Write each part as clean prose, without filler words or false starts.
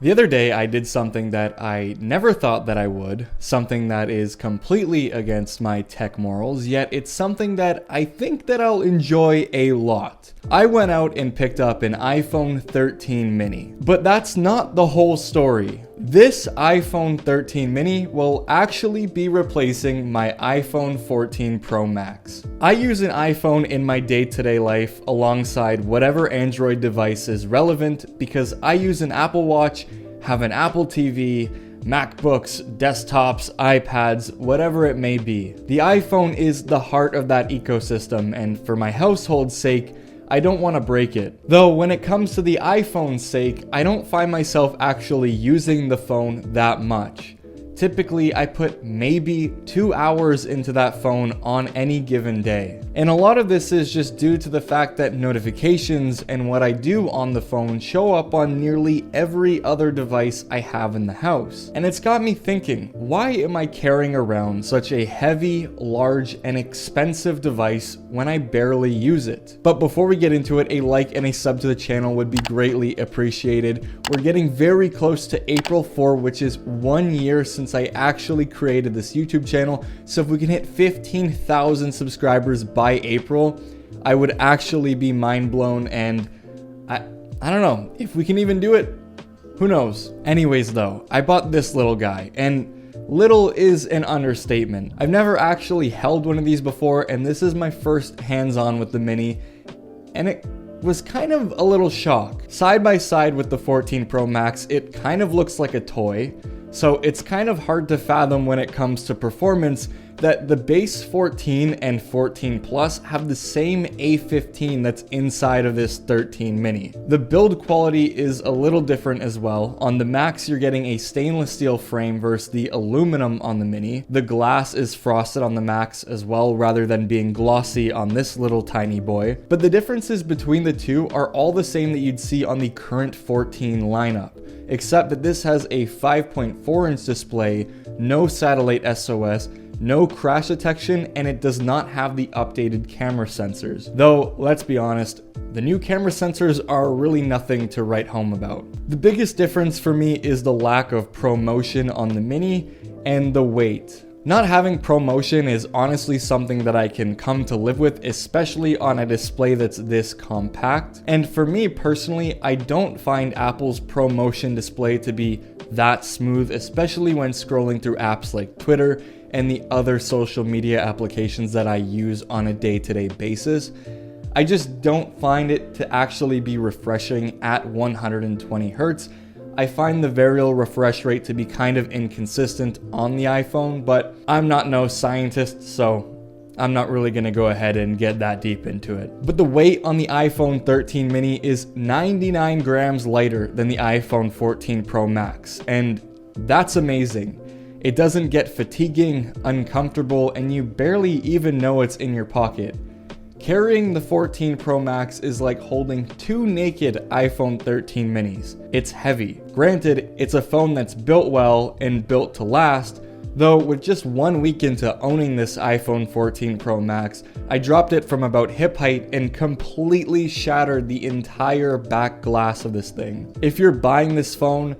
The other day I did something that I never thought that I would, something that is completely against my tech morals, yet it's something that I think that I'll enjoy a lot. I went out and picked up an iPhone 13 mini, but that's not the whole story. This iPhone 13 mini will actually be replacing my iPhone 14 Pro Max. I use an iPhone in my day-to-day life alongside whatever Android device is relevant because I use an Apple Watch, have an Apple TV, MacBooks, desktops, iPads, whatever it may be. The iPhone is the heart of that ecosystem, and for my household's sake, I don't want to break it. Though when it comes to the iPhone's sake, I don't find myself actually using the phone that much. Typically, I put maybe 2 hours into that phone on any given day. And a lot of this is just due to the fact that notifications and what I do on the phone show up on nearly every other device I have in the house. And it's got me thinking, why am I carrying around such a heavy, large, and expensive device when I barely use it? But before we get into it, a like and a sub to the channel would be greatly appreciated. We're getting very close to April 4, which is 1 year since I actually created this YouTube channel. So if we can hit 15,000 subscribers by April, I would actually be mind blown, and I don't know if we can even do it. Who knows? Anyways though, I bought this little guy, and little is an understatement. I've never actually held one of these before, and this is my first hands-on with the mini, and it was kind of a little shock. Side by side with the 14 Pro Max, it kind of looks like a toy. So it's kind of hard to fathom when it comes to performance that the base 14 and 14 Plus have the same A15 that's inside of this 13 mini. The build quality is a little different as well. On the Max, you're getting a stainless steel frame versus the aluminum on the mini. The glass is frosted on the Max as well, rather than being glossy on this little tiny boy. But the differences between the two are all the same that you'd see on the current 14 lineup, except that this has a 5.4-inch display, no satellite SOS, no crash detection, and it does not have the updated camera sensors. Though, let's be honest, the new camera sensors are really nothing to write home about. The biggest difference for me is the lack of ProMotion on the Mini and the weight. Not having ProMotion is honestly something that I can come to live with, especially on a display that's this compact. And for me personally, I don't find Apple's ProMotion display to be that smooth, especially when scrolling through apps like Twitter and the other social media applications that I use on a day-to-day basis. I just don't find it to actually be refreshing at 120 Hz. I find the variable refresh rate to be kind of inconsistent on the iPhone, but I'm not no scientist, so I'm not really gonna go ahead and get that deep into it. But the weight on the iPhone 13 mini is 99 grams lighter than the iPhone 14 Pro Max, and that's amazing. It doesn't get fatiguing, uncomfortable, and you barely even know it's in your pocket. Carrying the 14 Pro Max is like holding two naked iPhone 13 minis. It's heavy. Granted, it's a phone that's built well and built to last, though with just 1 week into owning this iPhone 14 Pro Max, I dropped it from about hip height and completely shattered the entire back glass of this thing. If you're buying this phone,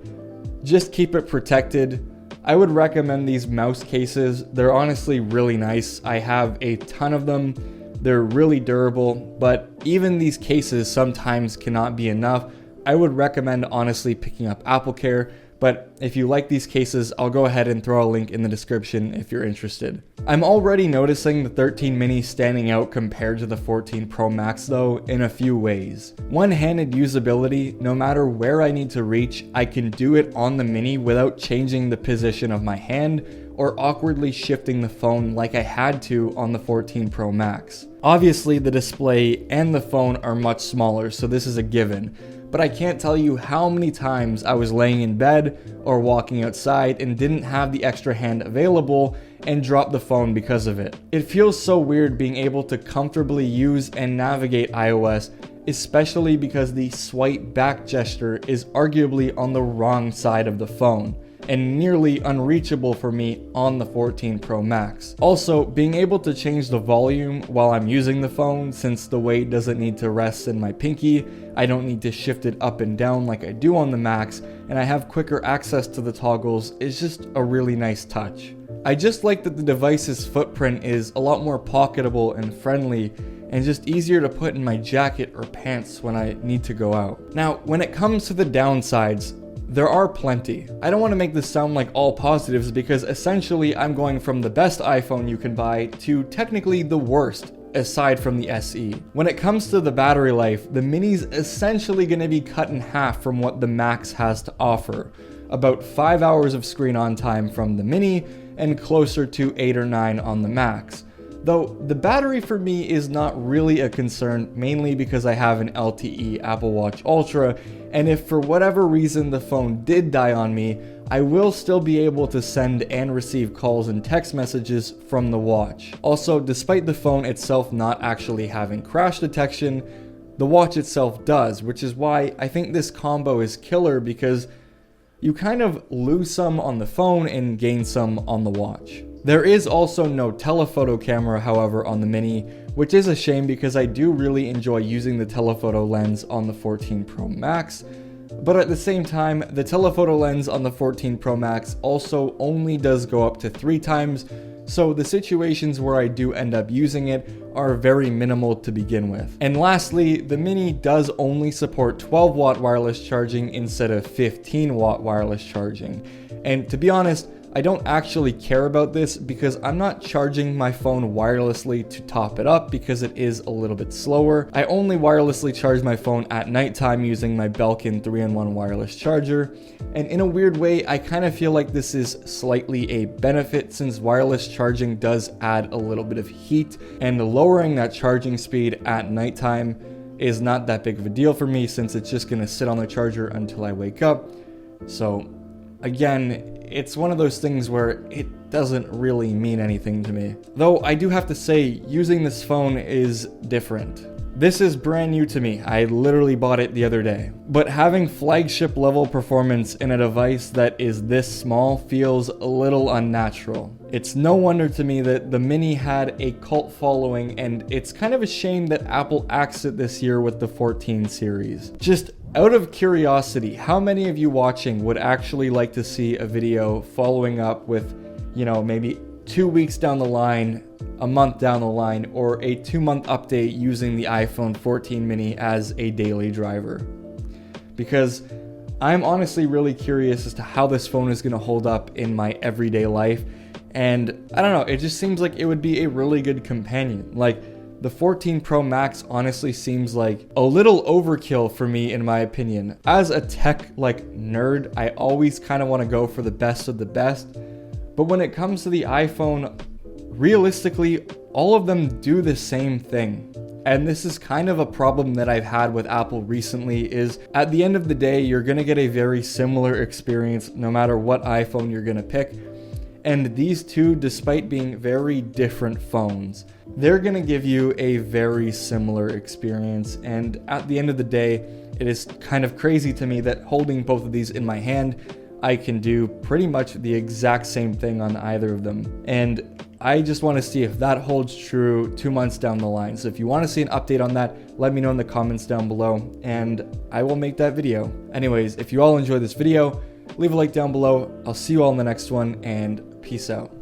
just keep it protected. I would recommend these mouse cases. They're honestly really nice. I have a ton of them. They're really durable, but even these cases sometimes cannot be enough. I would recommend honestly picking up AppleCare, but if you like these cases, I'll go ahead and throw a link in the description if you're interested. I'm already noticing the 13 mini standing out compared to the 14 Pro Max though in a few ways. One-handed usability, no matter where I need to reach, I can do it on the mini without changing the position of my hand or awkwardly shifting the phone like I had to on the 14 Pro Max. Obviously, the display and the phone are much smaller, so this is a given. But I can't tell you how many times I was laying in bed or walking outside and didn't have the extra hand available and dropped the phone because of it. It feels so weird being able to comfortably use and navigate iOS, especially because the swipe back gesture is arguably on the wrong side of the phone. and nearly unreachable for me on the 14 Pro Max. Also, being able to change the volume while I'm using the phone, since the weight doesn't need to rest in my pinky, I don't need to shift it up and down like I do on the Max, and I have quicker access to the toggles, is just a really nice touch. I just like that the device's footprint is a lot more pocketable and friendly, and just easier to put in my jacket or pants when I need to go out. Now, when it comes to the downsides, there are plenty. I don't want to make this sound like all positives, because essentially I'm going from the best iPhone you can buy to technically the worst, aside from the SE. When it comes to the battery life, the Mini's essentially going to be cut in half from what the Max has to offer. About 5 hours of screen on time from the Mini, and closer to 8 or 9 on the Max. Though the battery for me is not really a concern, mainly because I have an LTE Apple Watch Ultra, and if for whatever reason the phone did die on me, I will still be able to send and receive calls and text messages from the watch. Also, despite the phone itself not actually having crash detection, the watch itself does, which is why I think this combo is killer, because you kind of lose some on the phone and gain some on the watch. There is also no telephoto camera, however, on the Mini, which is a shame because I do really enjoy using the telephoto lens on the 14 Pro Max. But at the same time, the telephoto lens on the 14 Pro Max also only does go up to 3 times, so the situations where I do end up using it are very minimal to begin with. And lastly, the Mini does only support 12 watt wireless charging instead of 15 watt wireless charging. And to be honest, I don't actually care about this because I'm not charging my phone wirelessly to top it up because it is a little bit slower. I only wirelessly charge my phone at nighttime using my Belkin 3-in-1 wireless charger. And in a weird way, I kind of feel like this is slightly a benefit since wireless charging does add a little bit of heat, and lowering that charging speed at nighttime is not that big of a deal for me since it's just going to sit on the charger until I wake up. So again, it's one of those things where it doesn't really mean anything to me. Though I do have to say, using this phone is different. This is brand new to me. I literally bought it the other day. But having flagship level performance in a device that is this small feels a little unnatural. It's no wonder to me that the Mini had a cult following, and it's kind of a shame that Apple axed it this year with the 14 series. Just out of curiosity, how many of you watching would actually like to see a video following up with, maybe 2 weeks down the line, a month down the line, or a 2-month update using the iPhone 14 mini as a daily driver? Because I'm honestly really curious as to how this phone is going to hold up in my everyday life. And I don't know, it just seems like it would be a really good companion. Like, the 14 Pro Max honestly seems like a little overkill for me, in my opinion. As a tech nerd, I always kind of want to go for the best of the best. But when it comes to the iPhone, realistically, all of them do the same thing. And this is kind of a problem that I've had with Apple recently, is at the end of the day, you're going to get a very similar experience no matter what iPhone you're going to pick. And these two, despite being very different phones, they're going to give you a very similar experience. And at the end of the day, it is kind of crazy to me that holding both of these in my hand, I can do pretty much the exact same thing on either of them. And I just want to see if that holds true 2 months down the line. So if you want to see an update on that, let me know in the comments down below and I will make that video. Anyways, if you all enjoyed this video, leave a like down below. I'll see you all in the next one, and peace out.